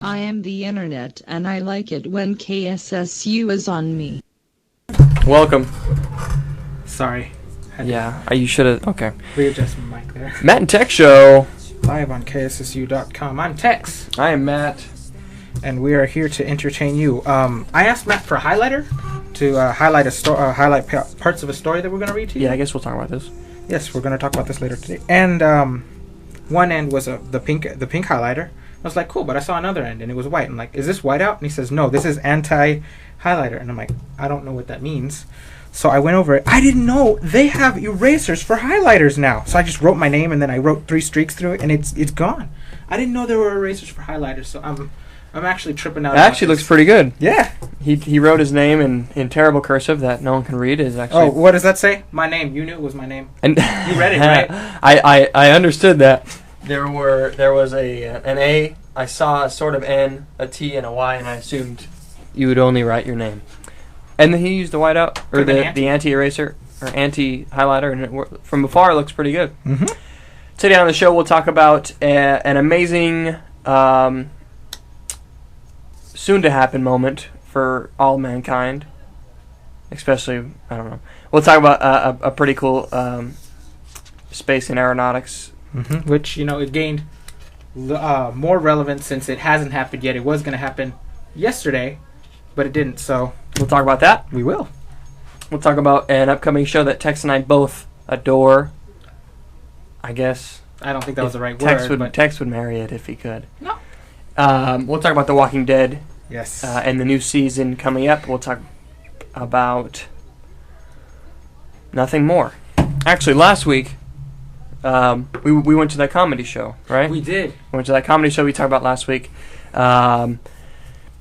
I am the internet and I like it when KSSU is on me. Welcome. Sorry. Yeah, you should have. Okay. Readjust my mic there. Matt and Tex Show. Live on KSSU.com. I'm Tex. I am Matt. And we are here to entertain you. I asked Matt for a highlighter to highlight parts of a story that we're going to read to you. Yeah, I guess we'll talk about this. Yes, we're going to talk about this later today. And one end was the pink highlighter. I was like, cool, but I saw another end and it was white. I'm like, is this whiteout? And he says, no, this is anti-highlighter. And I'm like, I don't know what that means. So I went over it. I didn't know they have erasers for highlighters now. So I just wrote my name and then I wrote 3 streaks through it and it's gone. I didn't know there were erasers for highlighters. So I'm actually tripping out. It actually looks pretty good. Yeah. He wrote his name in terrible cursive that no one can read. Is actually. Oh, what does that say? My name. You knew it was my name. And you read it, right? I understood that. There was an A. I saw a sort of N, a T, and a Y, and I assumed you would only write your name. And then he used the whiteout or the anti-eraser or anti-highlighter, and from afar it looks pretty good. Mm-hmm. Today on the show we'll talk about an amazing soon-to-happen moment for all mankind, especially, I don't know. We'll talk about a pretty cool space and aeronautics. Mm-hmm. Which, it gained more relevance since it hasn't happened yet. It was going to happen yesterday, but it didn't, so... We'll talk about that. We will. We'll talk about an upcoming show that Tex and I both adore, I guess. I don't think that was the right word. Tex would marry it if he could. No. We'll talk about The Walking Dead. Yes. And the new season coming up. We'll talk about nothing more. Actually, last week, we went to that comedy show, right? We did. We went to that comedy show we talked about last week.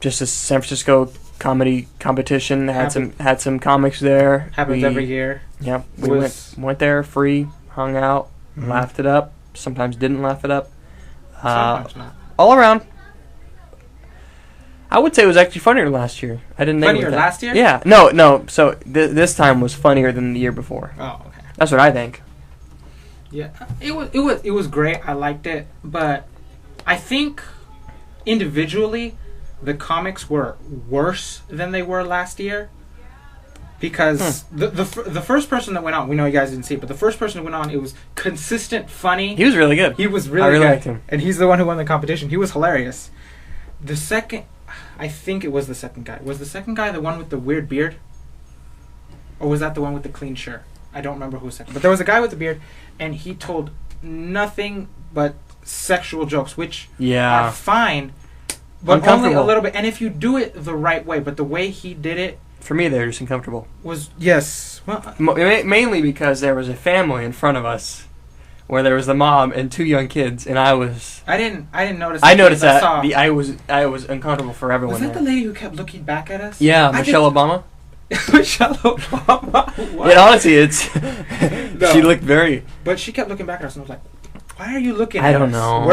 Just a San Francisco comedy competition. Had some comics there. Happens every year. Yep. We went there free, hung out, laughed it up. Sometimes didn't laugh it up. Sometimes not. All around. I would say it was actually funnier last year. I didn't think funnier last year? Yeah. No. So this time was funnier than the year before. Oh, okay. That's what I think. Yeah. It was great. I liked it, but I think individually the comics were worse than they were last year because the first person that went on, we know you guys didn't see it, but the first person that went on, it was consistent funny. He was really good. He was really good. I really liked him. And he's the one who won the competition. He was hilarious. The second, I think it was the second guy. Was the second guy the one with the weird beard? Or was that the one with the clean shirt? I don't remember who was second. But there was a guy with the beard, and he told nothing but sexual jokes, which are fine, but only a little bit. And if you do it the right way, but the way he did it... For me, they're just uncomfortable. Was, yes. Well, mainly because there was a family in front of us where there was the mom and 2 young kids, and I didn't notice. I noticed that. I was uncomfortable for everyone. Was that the lady who kept looking back at us? Yeah, Michelle Obama. Michelle Obama. What? Yeah, honestly, she looked very. But she kept looking back at us, and I was like, "Why are you looking at us?" I don't know.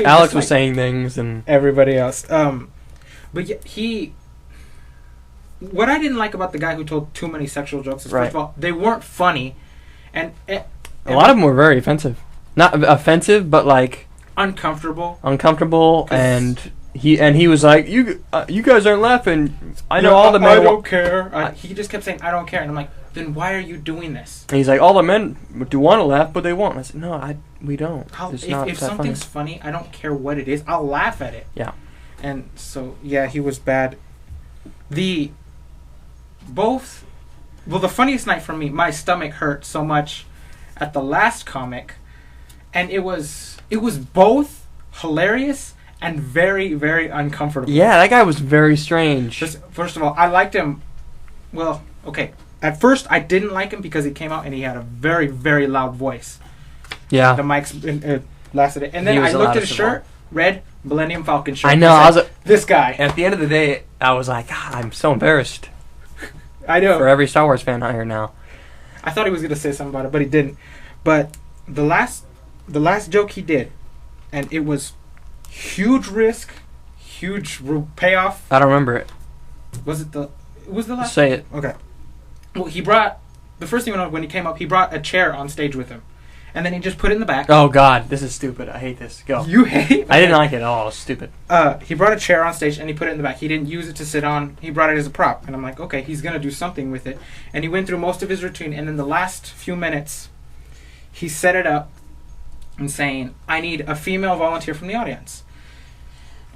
Alex was saying things, and everybody else. But yeah, what I didn't like about the guy who told too many sexual jokes is, first of all, they weren't funny, and a lot of them were very offensive. Not offensive, but like uncomfortable. And he was like, you guys aren't laughing. I know all the men. I don't care. He just kept saying, I don't care, and I'm like, then why are you doing this? And he's like, all the men do want to laugh, but they won't. I said, no, we don't. If something's funny, I don't care what it is. I'll laugh at it. Yeah. And so yeah, he was bad. The funniest night for me, my stomach hurt so much at the last comic, and it was both hilarious and very, very uncomfortable. Yeah, that guy was very strange. First of all, I liked him. Well, okay. At first, I didn't like him because he came out and he had a very, very loud voice. Yeah. The mics lasted it. And then I looked at his shirt, red Millennium Falcon shirt. I know. This guy. At the end of the day, I was like, I'm so embarrassed. I know. For every Star Wars fan out here now. I thought he was going to say something about it, but he didn't. But the last joke he did, and it was huge risk, huge payoff. I don't remember it. Was it the last? Say it. Okay. Well, the first thing when he came up, he brought a chair on stage with him. and then he just put it in the back. Oh God, this is stupid. I hate this. Go. You hate? I didn't like it at all. It's stupid. He brought a chair on stage and he put it in the back. He didn't use it to sit on. He brought it as a prop. And I'm like, okay, he's gonna do something with it. And he went through most of his routine, and in the last few minutes, he set it up and saying, "I need a female volunteer from the audience."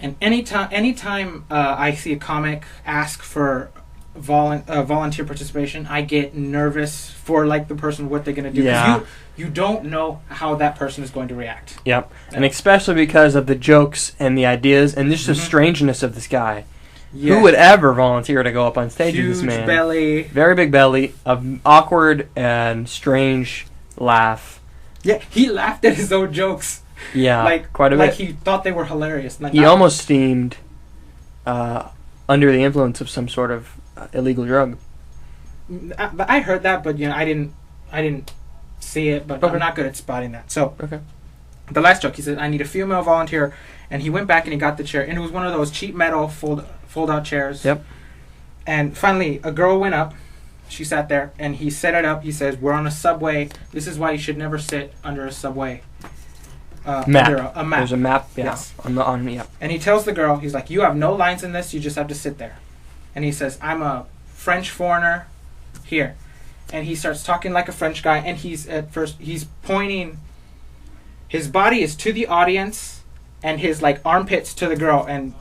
And anytime I see a comic ask for volunteer participation, I get nervous for like the person, what they're gonna do. Yeah. You don't know how that person is going to react. Yep. And especially because of the jokes and the ideas and just the strangeness of this guy. Yeah. Who would ever volunteer to go up on stage with this man? Huge belly. Very big belly. An awkward and strange laugh. Yeah, he laughed at his own jokes. Yeah, like, quite a bit. Like he thought they were hilarious. Like, he almost seemed under the influence of some sort of illegal drug. I heard that, but I didn't see it. But okay. I'm not good at spotting that. So, the last joke, he said, "I need a female volunteer," and he went back and he got the chair, and it was one of those cheap metal fold-out chairs. Yep. And finally, a girl went up. She sat there, and he set it up. He says, "We're on a subway. This is why you should never sit under a subway." Map. Under a map. There's a map. Yeah. Yes. Yep. And he tells the girl, he's like, "You have no lines in this. You just have to sit there." And he says, "I'm a French foreigner here." And he starts talking like a French guy. And he's pointing. His body is to the audience, and his like armpits to the girl. And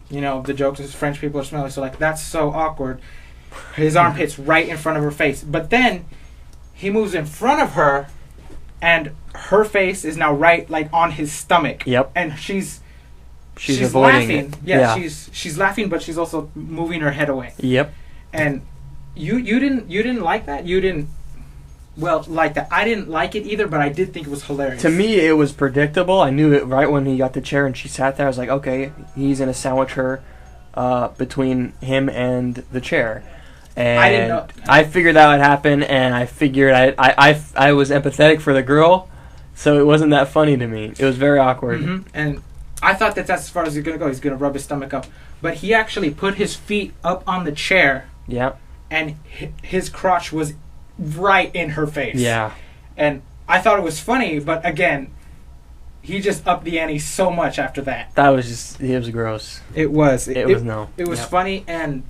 the joke is French people are smelly, so like that's so awkward. His armpits right in front of her face. But then he moves in front of her, and her face is now right like on his stomach. Yep. And she's avoiding laughing. it. Yeah, she's laughing, but she's also moving her head away. Yep. And you didn't like that? You didn't like that. I didn't like it either, but I did think it was hilarious. To me, it was predictable. I knew it right when he got the chair and she sat there. I was like, okay, he's gonna sandwich her between him and the chair. And I didn't know. I figured that would happen, and I figured I was empathetic for the girl, so it wasn't that funny to me. It was very awkward. Mm-hmm. And I thought that's as far as he's going to go. He's going to rub his stomach up. But he actually put his feet up on the chair. Yeah. And his crotch was right in her face. Yeah. And I thought it was funny, but again, he just upped the ante so much after that. It was gross. It was. It was funny, and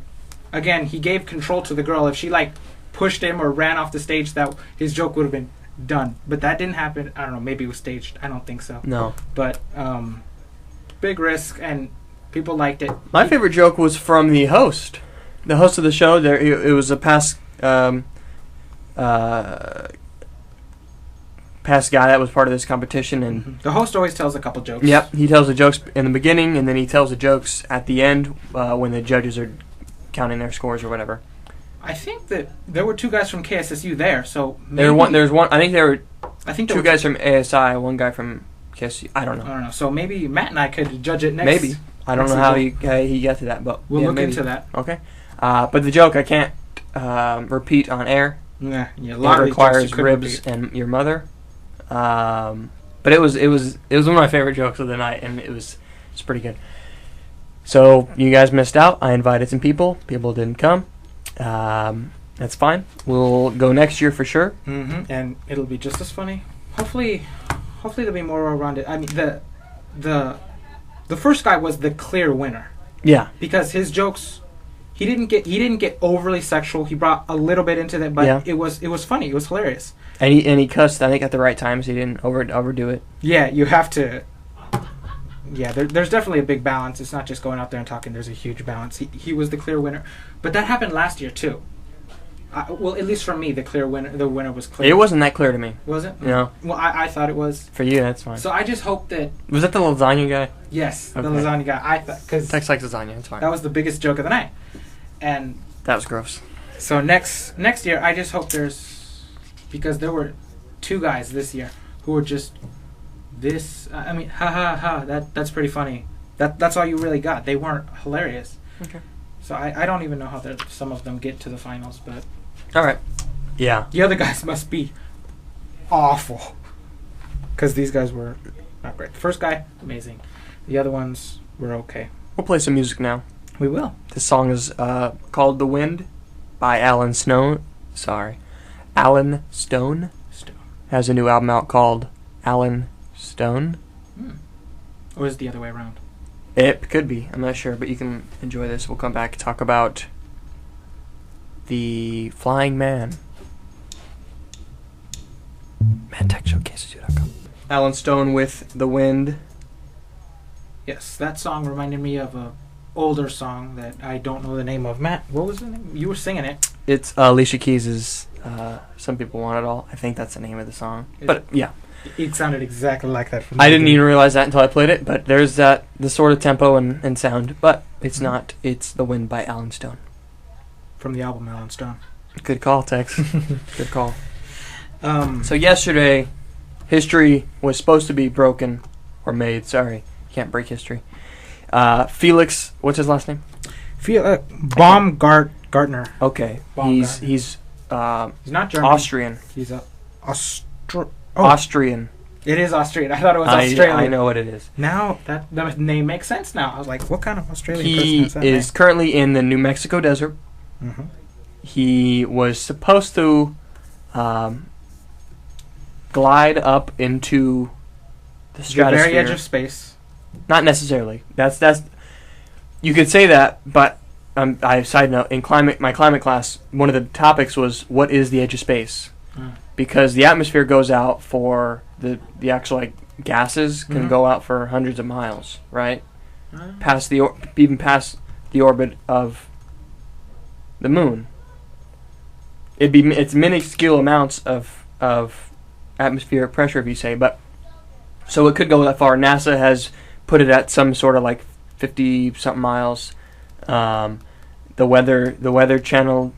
again, he gave control to the girl. If she like pushed him or ran off the stage, that his joke would have been done. But that didn't happen. I don't know. Maybe it was staged. I don't think so. No. But big risk, and people liked it. My favorite joke was from the host of the show. There, it was a past guy that was part of this competition, and the host always tells a couple jokes. Yep, he tells the jokes in the beginning, and then he tells the jokes at the end when the judges are counting their scores or whatever. I think that there were two guys from KSSU there, so maybe there's one. I think there were two guys from ASI, one guy from KSSU. I don't know. So maybe Matt and I could judge it next. Maybe. I don't know how he got to that, but we'll look maybe. into that. Okay. But the joke I can't repeat on air. Yeah. It requires ribs and your mother. But it was one of my favorite jokes of the night, and it's pretty good. So you guys missed out. I invited some people. People didn't come. That's fine. We'll go next year for sure. Mm-hmm. And it'll be just as funny. Hopefully there'll be more well-rounded. I mean, the first guy was the clear winner. Yeah. Because his jokes, he didn't get overly sexual. He brought a little bit into that, but it was funny. It was hilarious. And he cussed, I think, at the right time, so he didn't overdo it. Yeah, you have to. Yeah, there's definitely a big balance. It's not just going out there and talking. There's a huge balance. He was the clear winner, but that happened last year too. Well, at least for me, the winner was clear. It wasn't that clear to me. Was it? No. Well, I thought it was. For you, that's fine. So I just hope that. Was that the lasagna guy? Yes, okay. The lasagna guy. I thought because Tex likes lasagna. It's fine. That was the biggest joke of the night, and that was gross. So next year, I just hope because there were two guys this year who were just this. I mean, ha ha ha. That's pretty funny. That's all you really got. They weren't hilarious. Okay. So I don't even know how some of them get to the finals, but. All right. Yeah. The other guys must be awful. Because these guys were not great. The first guy, amazing. The other ones were okay. We'll play some music now. We will. This song is called The Wind by Alan Stone. has a new album out called Alan Stone. Or is it the other way around? It could be. I'm not sure, but you can enjoy this. We'll come back and talk about the Flying Man. Tex Show, KSSU.com. Alan Stone with The Wind. Yes, that song reminded me of a older song that I don't know the name of. Matt, what was the name? You were singing it. It's Alicia Keys's Some People Want It All. I think that's the name of the song. But yeah. It sounded exactly like that. I didn't even realize that until I played it, but there's the sort of tempo and sound, but it's not. It's The Wind by Alan Stone. From the album Alan Stone. Good call, Tex. Good call. So yesterday, history was supposed to be broken, or made, sorry. Can't break history. Felix, what's his last name? Baumgartner. Okay. He's not German. Austrian. He's Austrian. It is Austrian. I thought it was Australian. I know what it is. Now that the name makes sense now. I was like, what kind of Australian person is that? He is currently in the New Mexico desert. Mm-hmm. He was supposed to glide up into the stratosphere. The very edge of space. Not necessarily. That's you could say that, but side note, in my climate class, one of the topics was what is the edge of space? Because the atmosphere goes out for the actual gases can go out for hundreds of miles, right? Past even past the orbit of the moon. It's minuscule amounts of atmospheric pressure, if you say, but so it could go that far. NASA has put it at some sort of 50-something miles. The weather channel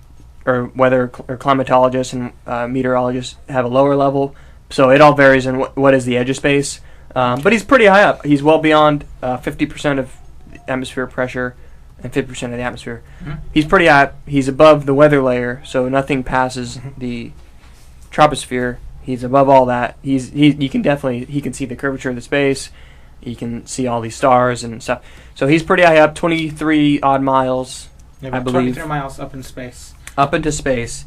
or climatologists and meteorologists have a lower level, so it all varies in what is the edge of space. But he's pretty high up. He's well beyond 50% of atmospheric pressure and 50% of the atmosphere. Mm-hmm. He's pretty high up. He's above the weather layer, so nothing passes the troposphere. He's above all that. He can see the curvature of the space. He can see all these stars and stuff. So he's pretty high up, 23 odd miles, I believe. 23 miles up in space. Up into space.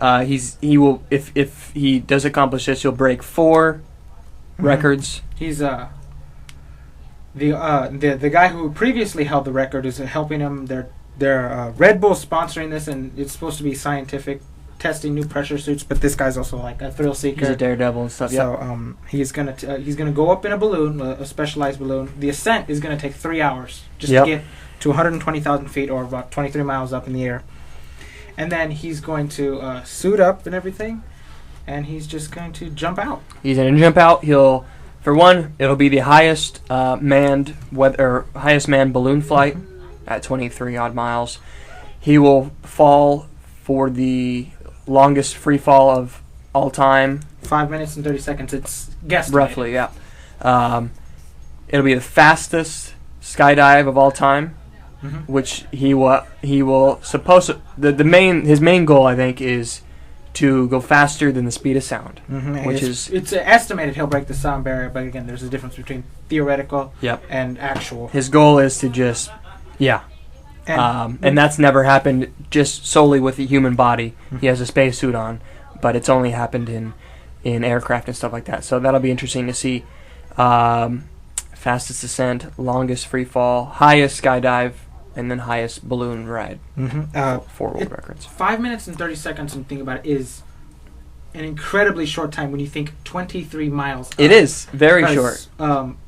He will if he does accomplish this, he'll break 4 records. He's the guy who previously held the record is helping him. They're Red Bull sponsoring this, and it's supposed to be scientific testing new pressure suits. But this guy's also a thrill seeker. He's a daredevil and stuff. So he's gonna go up in a balloon, a specialized balloon. The ascent is gonna take 3 hours just to get to 120,000 feet or about 23 miles up in the air. And then he's going to suit up and everything, and he's just going to jump out. He's going to jump out. It'll be the highest manned balloon flight at 23 odd miles. He will fall for the longest free fall of all time. 5 minutes and 30 seconds. It's guesstimated. Roughly, yeah. It'll be the fastest skydive of all time. Mm-hmm. Which he will supposed to, his main goal, I think, is to go faster than the speed of sound. Mm-hmm. It's estimated he'll break the sound barrier, but again, there's a difference between theoretical and actual. His goal is to just and that's never happened just solely with the human body. Mm-hmm. He has a spacesuit on, but it's only happened in aircraft and stuff like that. So that'll be interesting to see. Fastest ascent, longest free fall, highest skydive, and then highest balloon ride. Mm-hmm. 4 world records. 5 minutes and 30 seconds, and think about it, is an incredibly short time when you think 23 miles. It is very short.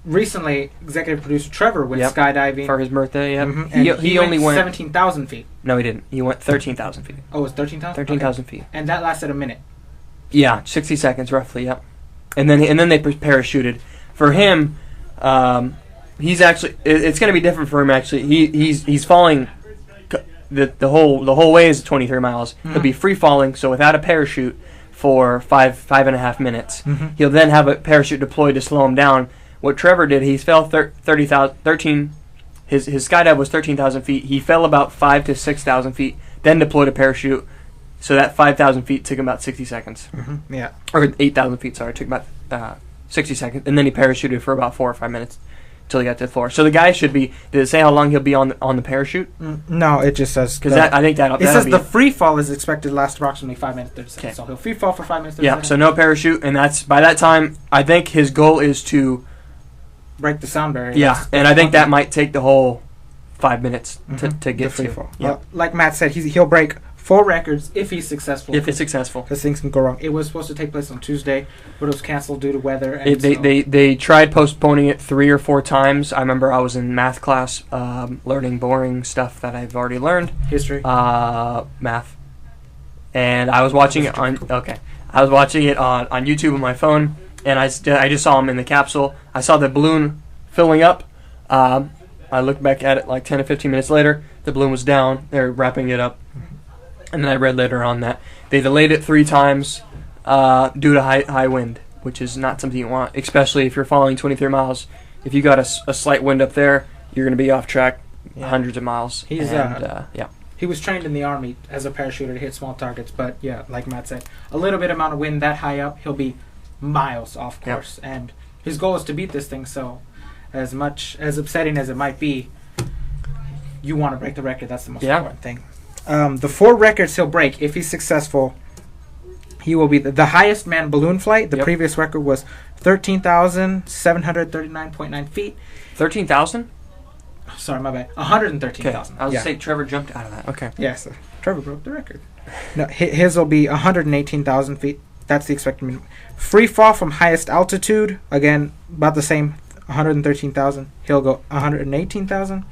Recently, executive producer Trevor went skydiving for his birthday. Yep. Mm-hmm. He only went 17,000 feet. No, he didn't. He went 13,000 feet. Oh, it was 13,000? 13,000 feet. And that lasted a minute. Yeah, 60 seconds roughly. Yep. And then they parachuted. For him, he's actually. It's going to be different for him. Actually, he's falling. The whole way is 23 miles. Mm-hmm. He'll be free falling, so without a parachute for 5.5 minutes. Mm-hmm. He'll then have a parachute deployed to slow him down. What Trevor did, he fell 13. His skydive was 13,000 feet. He fell about 5,000 to 6,000 feet, then deployed a parachute. So that 5,000 feet took him about 60 seconds. Mm-hmm. Yeah. Or 8,000 feet. Sorry, it took about 60 seconds, and then he parachuted for about 4 or 5 minutes. till he got to the floor. So the guy should be. Did it say how long he'll be on the parachute? No, it just says because I think that it says the free fall is expected to last approximately 5 minutes 30 seconds. So he'll free fall for 5 minutes 30 seconds. Yeah. So no parachute, and that's by that time. I think his goal is to break the sound barrier. Yeah, and I think that might take the whole 5 minutes to get the free to. fall. Yeah. Like Matt said, he'll break 4 records if he's successful. If it's successful, because things can go wrong. It was supposed to take place on Tuesday, but it was canceled due to weather. And they tried postponing it 3 or 4 times. I remember I was in math class, learning boring stuff that I've already learned. History. Math. And I was watching it on. Okay, I was watching it on YouTube on my phone, and I just saw him in the capsule. I saw the balloon filling up. I looked back at it like 10 to 15 minutes later. The balloon was down. They're wrapping it up. And then I read later on that they delayed it 3 times due to high wind, which is not something you want, especially if you're following 23 miles. If you got a slight wind up there, you're going to be off track hundreds of miles. He was trained in the Army as a parachuter to hit small targets, but yeah, like Matt said, a little bit amount of wind that high up, he'll be miles off course. Yep. And his goal is to beat this thing, so as much as upsetting as it might be, you want to break the record. That's the most important thing. The 4 records he'll break if he's successful. He will be the highest manned balloon flight. The previous record was 13,739.9 feet. 13,000? Sorry, my bad. 113,000. I was going to say Trevor jumped out of that. Okay. Yes, Trevor broke the record. No, his will be 118,000 feet. That's the expected minimum. Free fall from highest altitude, again, about the same, 113,000. He'll go 118,000.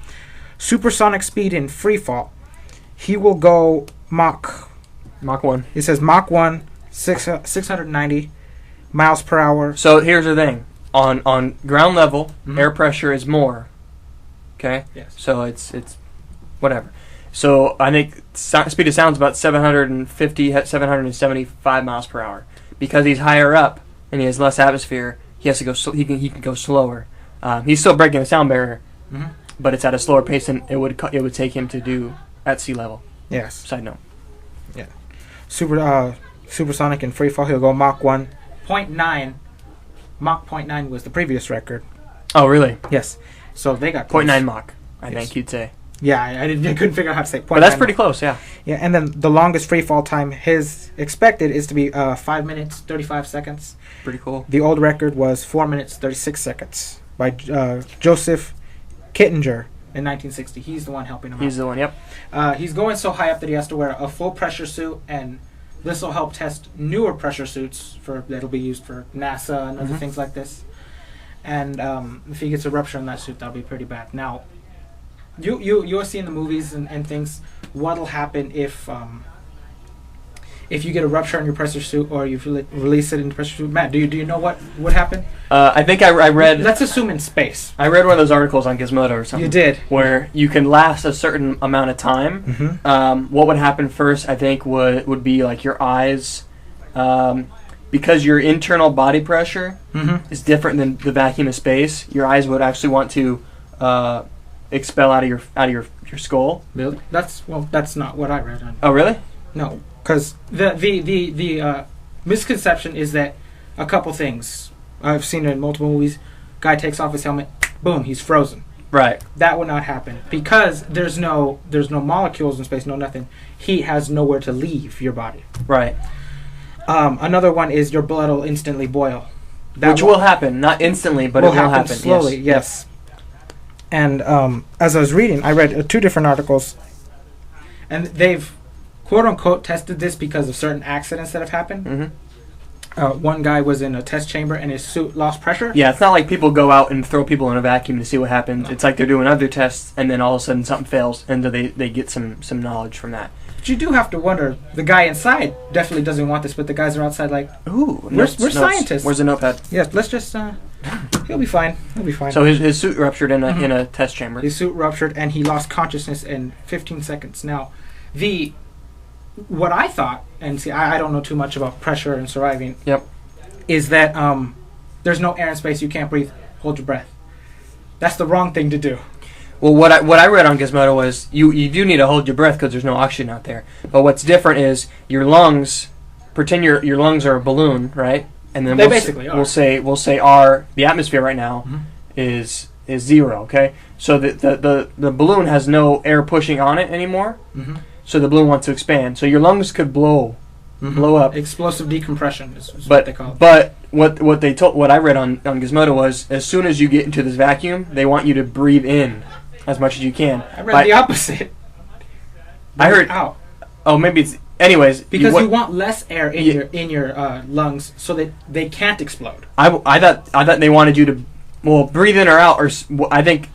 Supersonic speed in free fall. He will go Mach 1. It says Mach 1, 690 miles per hour. So here's the thing. On ground level, air pressure is more. Okay? Yes. So it's whatever. So I think speed of sound is about 775 miles per hour. Because he's higher up and he has less atmosphere, he has to go. He can go slower. He's still breaking the sound barrier, but it's at a slower pace than it would take him to do at sea level. Yes. Side note. Yeah. Supersonic in free fall, he'll go Mach 1.9. Mach 0.9 was the previous record. Oh, really? Yes. So they got 0.9 Mach, I think you'd say. Yeah, I couldn't figure out how to say 0.9. But that's pretty close, yeah. Yeah, and then the longest free fall time, his expected is to be 5 minutes, 35 seconds. Pretty cool. The old record was 4 minutes, 36 seconds by Joseph Kittinger in 1960. He's the one helping him out. He's the one, yep. He's going so high up that he has to wear a full pressure suit, and this will help test newer pressure suits that'll be used for NASA and other things like this. And if he gets a rupture in that suit, that'll be pretty bad. Now, you'll see in the movies and things what'll happen if you get a rupture on your pressure suit or you release it in the pressure suit. Matt, do you know what would happen? I think I read... Let's assume in space. I read one of those articles on Gizmodo or something. You did. Where you can last a certain amount of time. What would happen first, I think, would be like your eyes... because your internal body pressure is different than the vacuum of space, your eyes would actually want to expel out of your skull. Really? That's not what I read on. Oh, really? No, because the misconception is that a couple things I've seen it in multiple movies. Guy takes off his helmet, boom, he's frozen. Right. That would not happen because there's no molecules in space, no nothing. Heat has nowhere to leave your body. Right. Another one is your blood will instantly boil. Which will happen, not instantly, but it will happen slowly. Yes. And as I was reading, I read 2 different articles, and they've quote unquote tested this because of certain accidents that have happened. One guy was in a test chamber and his suit lost pressure. Yeah, it's not like people go out and throw people in a vacuum to see what happens. No. It's like they're doing other tests, and then all of a sudden something fails, and they get some knowledge from that. But you do have to wonder, the guy inside definitely doesn't want this, but the guys are outside like, ooh, we're scientists. Where's the notepad? Yes, let's just, he'll be fine. So his suit ruptured in a test chamber. His suit ruptured, and he lost consciousness in 15 seconds. Now, what I thought, and see, I don't know too much about pressure and surviving, is that there's no air in space, you can't breathe, hold your breath. That's the wrong thing to do. Well, what I read on Gizmodo was you do need to hold your breath because there's no oxygen out there. But what's different is your lungs. Pretend your lungs are a balloon, right? And then they basically are. We'll say the atmosphere right now is is 0. Okay, so the balloon has no air pushing on it anymore. Mm-hmm. So the balloon wants to expand. So your lungs could blow up. Explosive decompression is what they call it. But what I read on Gizmodo was, as soon as you get into this vacuum, they want you to breathe in as much as you can. I read the opposite. I heard out. Oh, maybe it's anyways because you want less air in your lungs so that they can't explode. I thought they wanted you to breathe in or out, or I think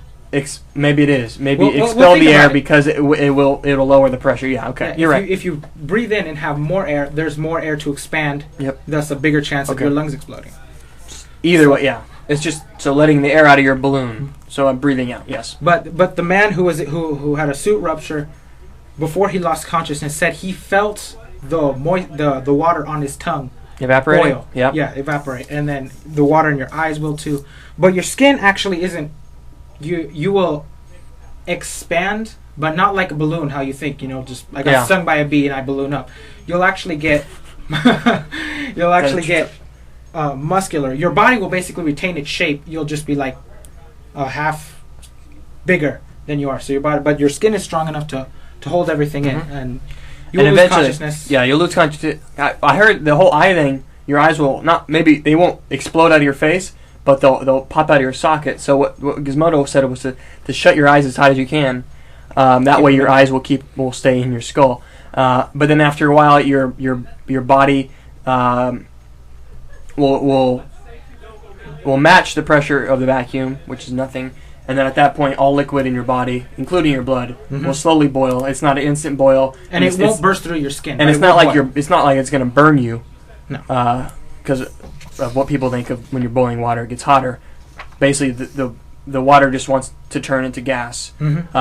maybe it is expel the air because it'll lower the pressure. Yeah, okay, yeah, you're right. If you breathe in and have more air, there's more air to expand. Yep. Thus a bigger chance of your lungs exploding. Either way, yeah. It's just letting the air out of your balloon. So I'm breathing out. Yes. But the man who had a suit rupture before he lost consciousness said he felt the water on his tongue evaporate. Boil. Yep. Yeah, evaporate, and then the water in your eyes will too. But your skin actually isn't. You will expand, but not like a balloon. How you think? Just I got stung by a bee and I balloon up. You'll actually get. Muscular. Your body will basically retain its shape. You'll just be like half bigger than you are. So your skin is strong enough to hold everything in, and you'll lose consciousness. Yeah, you'll lose consciousness. I heard the whole eye thing. Your eyes will they won't explode out of your face, but they'll pop out of your socket. So what Gizmodo said was to shut your eyes as tight as you can. That way your eyes will stay in your skull. But then after a while, your body will match the pressure of the vacuum, which is nothing. And then at that point, all liquid in your body, including your blood, will slowly boil. It's not an instant boil, and it won't burst through your skin. And it's not like it's going to burn you. No, because of what people think of when you're boiling water. It gets hotter. Basically, the water just wants to turn into gas. Mm-hmm.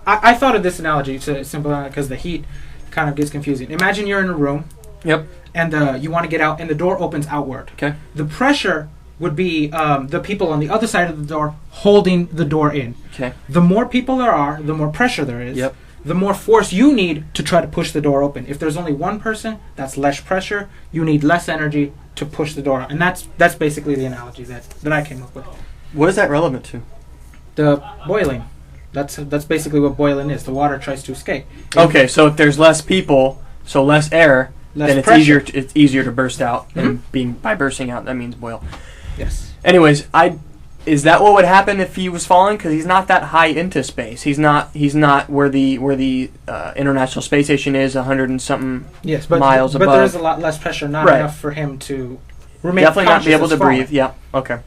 I thought of this analogy to simplify because the heat kind of gets confusing. Imagine you're in a room. Yep. And you want to get out, and the door opens outward. Okay. The pressure would be the people on the other side of the door holding the door in. Okay. The more people there are, the more pressure there is. Yep. The more force you need to try to push the door open. If there's only one person, that's less pressure. You need less energy to push the door out. And that's basically the analogy that I came up with. What is that relevant to? The boiling. That's basically what boiling is. The water tries to escape. Okay, so if there's less people, so less air, then it's pressure. easier to burst out. And by bursting out, that means boil. Yes. Anyways, is that what would happen if he was falling? Because he's not that high into space. He's not where the International Space Station is, 100 and something miles above. But there's a lot less pressure, not enough for him to remain definitely not be able to breathe. Yeah. Okay.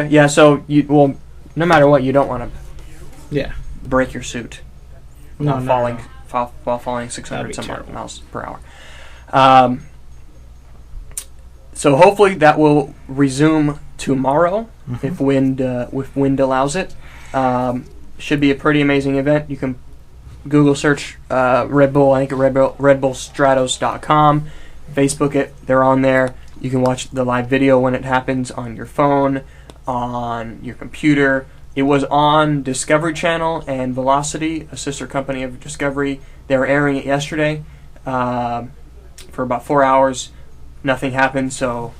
Yeah. So no matter what, you don't want to break your suit while falling 600 some miles per hour. So hopefully that will resume tomorrow if wind allows it. Should be a pretty amazing event. You can Google search Red Bull. I think at redbullstratos.com. Facebook it. They're on there. You can watch the live video when it happens on your phone, on your computer. It was on Discovery Channel and Velocity, a sister company of Discovery. They were airing it yesterday for about 4 hours. Nothing happened, so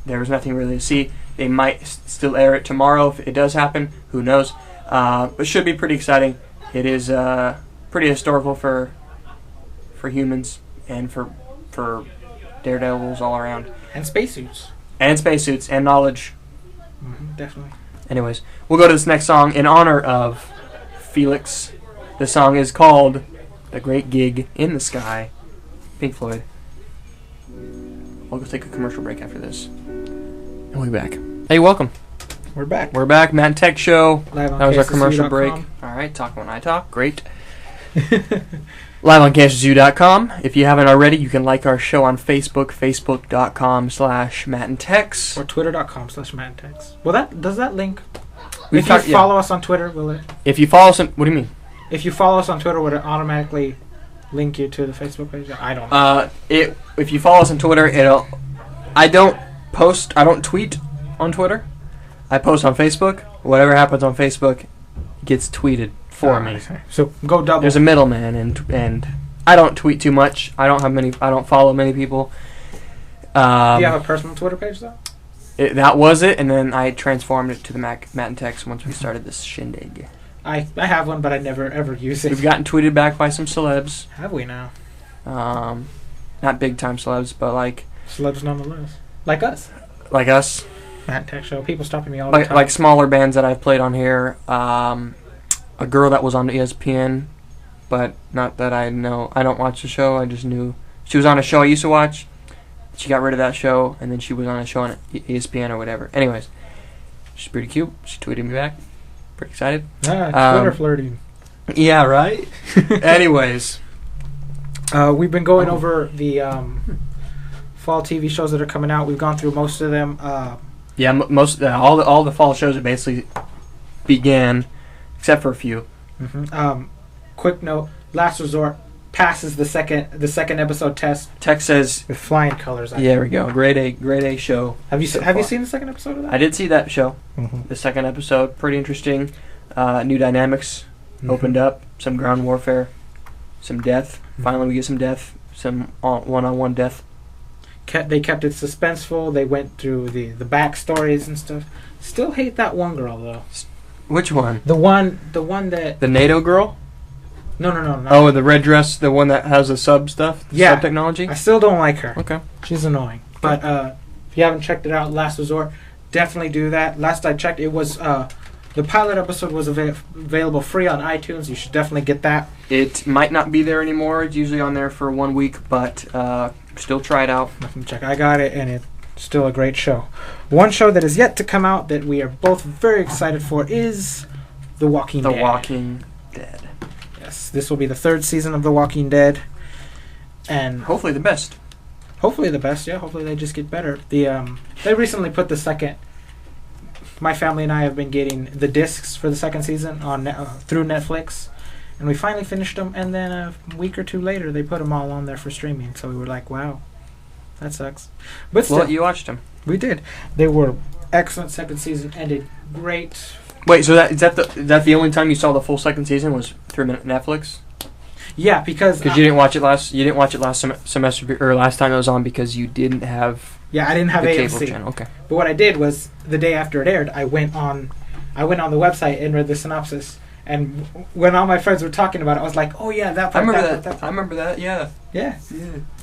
there was nothing really to see. They might still air it tomorrow if it does happen. Who knows? But should be pretty exciting. It is pretty historical for humans and for daredevils all around. And spacesuits. And knowledge. Definitely. Anyways, we'll go to this next song in honor of Felix. The song is called The Great Gig in the Sky. Pink Floyd. We'll go take a commercial break after this. And we'll be back. Hey, welcome. We're back. Matt and Tex Show. Live on that was our commercial break. All right, talk when I talk. Great. Live on KSSU.com. If you haven't already, you can like our show on Facebook, facebook.com/Matt and Tex. Or twitter.com/Matt and Tex. Well, does that link? If you follow us on Twitter, will it? If you follow us on... What do you mean? If you follow us on Twitter, would it automatically link you to the Facebook page? I don't know. If you follow us on Twitter, it'll... I don't tweet on Twitter. I post on Facebook. Whatever happens on Facebook gets tweeted for me. So go double. There's a middleman, and I don't tweet too much. I don't follow many people. Do you have a personal Twitter page though? that was it, and then I transformed it to the Matt and Tex once we started this shindig. I have one, but I never ever use it. We've gotten tweeted back by some celebs. Have we now? Not big time celebs, but like Celebs nonetheless. Like us. Like us. Matt and Tex Show. People stopping me all the time. Like smaller bands that I've played on here. A girl that was on ESPN, but not that I know. I don't watch the show. I just knew she was on a show I used to watch. She got rid of that show, and then she was on a show on ESPN or whatever. Anyways, she's pretty cute. She tweeted me back. Pretty excited. Twitter flirting. Yeah, right? Anyways. We've been going over the fall TV shows that are coming out. We've gone through most of them. All the fall shows that basically began, except for a few. Mm-hmm. Quick note: Last Resort passes the second episode test. Tex says with flying colors. There we go. Grade A show. Have you seen the second episode of that? I did see that show. Mm-hmm. The second episode, pretty interesting. New dynamics opened up. Some ground warfare. Some death. Mm-hmm. Finally, we get some death. Some one-on-one death. They kept it suspenseful. They went through the backstories and stuff. Still hate that one girl though. Which one? The one that the NATO girl. No. Oh, the red dress, the one that has the sub stuff? Yeah. Sub technology? I still don't like her. Okay. She's annoying. But if you haven't checked it out, Last Resort, definitely do that. Last I checked, it was the pilot episode was available free on iTunes. You should definitely get that. It might not be there anymore. It's usually on there for 1 week, but still try it out. Let me check. I got it, and it's still a great show. One show that is yet to come out that we are both very excited for is The Walking Dead. The Walking Dead. Yes, this will be the 3rd season of The Walking Dead, and hopefully the best. Hopefully the best. Yeah, hopefully they just get better. They recently put the second. My family and I have been getting the discs for the second season on through Netflix, and we finally finished them. And then a week or two later, they put them all on there for streaming. So we were like, "Wow, that sucks." But still, you watched them. We did. They were excellent. Second season ended great. Wait, so is that the only time you saw the full second season was through Netflix? Yeah, because you didn't watch it last semester or last time it was on because you didn't have. Yeah, I didn't have the AMC. Cable channel. Okay. But what I did was the day after it aired, I went on the website and read the synopsis. And when all my friends were talking about it, I was like, "Oh yeah, that part." I remember that. Yeah. Yeah.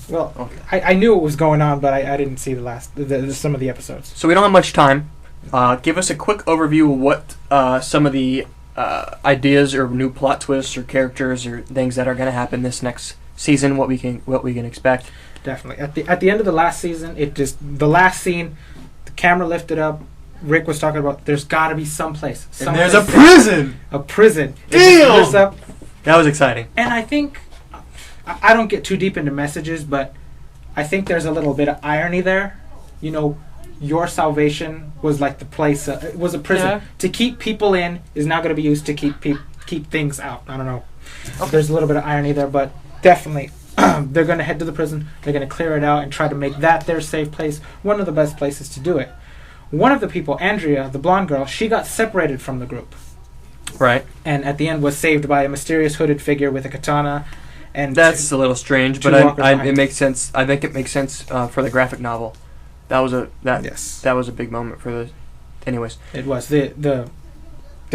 Well, okay. I knew what was going on, but I didn't see some of the episodes. So we don't have much time. Give us a quick overview of what some of the ideas or new plot twists or characters or things that are going to happen this next season. What we can expect. Definitely. At the end of the last season, the last scene, the camera lifted up. Rick was talking about there's got to be someplace. And there's a prison. A prison. Damn. That was exciting. And I think I don't get too deep into messages, but I think there's a little bit of irony there. You know, your salvation was like the place. It was a prison. Yeah. To keep people in is now going to be used to keep things out. I don't know. Okay. There's a little bit of irony there, but definitely. They're going to head to the prison. They're going to clear it out and try to make that their safe place. One of the best places to do it. One of the people, Andrea, the blonde girl, she got separated from the group. Right. And at the end was saved by a mysterious hooded figure with a katana. And that's a little strange, but it makes sense. I think it makes sense for the graphic novel. That was a big moment for the. Anyways, it was the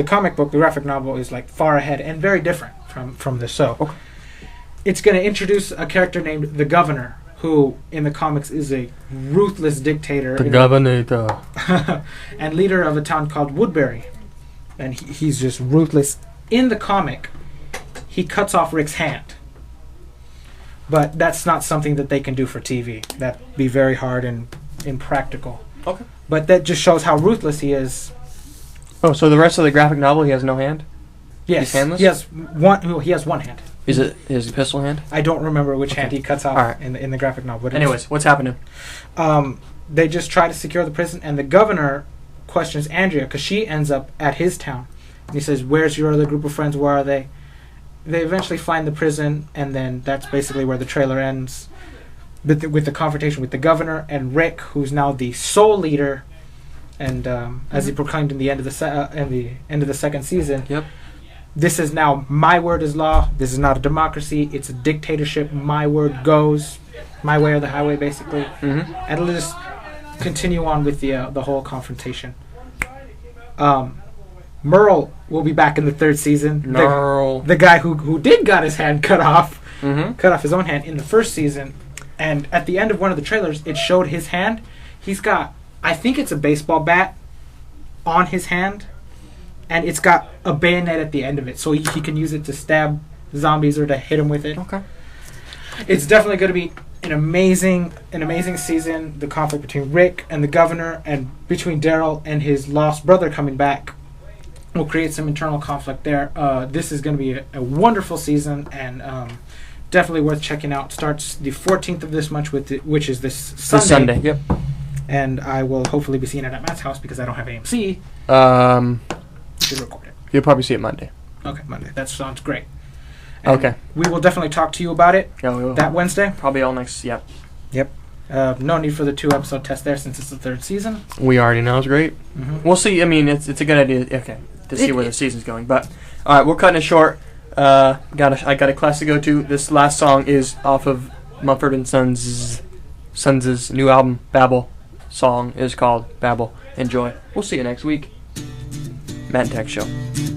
comic book, the graphic novel is like far ahead and very different from the show. Okay. It's going to introduce a character named the Governor, who in the comics is a ruthless dictator. The Governor. And leader of a town called Woodbury. And he's just ruthless. In the comic, he cuts off Rick's hand. But that's not something that they can do for TV. That'd be very hard and impractical. Okay. But that just shows how ruthless he is. Oh, so the rest of the graphic novel, he has no hand? Yes. He's handless? He has one hand. Is it his pistol hand? I don't remember which hand he cuts off right. in the graphic novel. But anyways, what's happening? They just try to secure the prison, and the governor questions Andrea because she ends up at his town. And he says, "Where's your other group of friends? Where are they?" They eventually find the prison, and then that's basically where the trailer ends. With the confrontation with the governor and Rick, who's now the sole leader, and as he proclaimed in the end of the second season. Yep. This is now my word is law. This is not a democracy. It's a dictatorship. My word goes. My way or the highway, basically. Mm-hmm. And continue on with the whole confrontation. Merle will be back in the third season. Merle. The guy who did got his hand cut off. Mm-hmm. Cut off his own hand in the first season. And at the end of one of the trailers, it showed his hand. He's got, I think it's a baseball bat on his hand. And it's got a bayonet at the end of it. So he can use it to stab zombies or to hit them with it. Okay. It's definitely going to be an amazing season. The conflict between Rick and the governor and between Daryl and his lost brother coming back will create some internal conflict there. This is going to be a wonderful season and definitely worth checking out. Starts the 14th of this month, which is this Sunday. This Sunday, yep. And I will hopefully be seeing it at Matt's house because I don't have AMC. To record it. You'll probably see it Monday. Okay, Monday. That sounds great. And okay. We will definitely talk to you about it Yeah, we will. that Wednesday. Probably all next, yep. Yep. No need for the 2-episode test there since it's the third season. We already know it's great. Mm-hmm. We'll see. I mean, it's a good idea. Okay, to see where the season's going. But all right, we're cutting it short. I got a class to go to. This last song is off of Mumford & Sons' new album, Babel. Song is called Babel. Enjoy. We'll see you next week. Matt and Tex Show.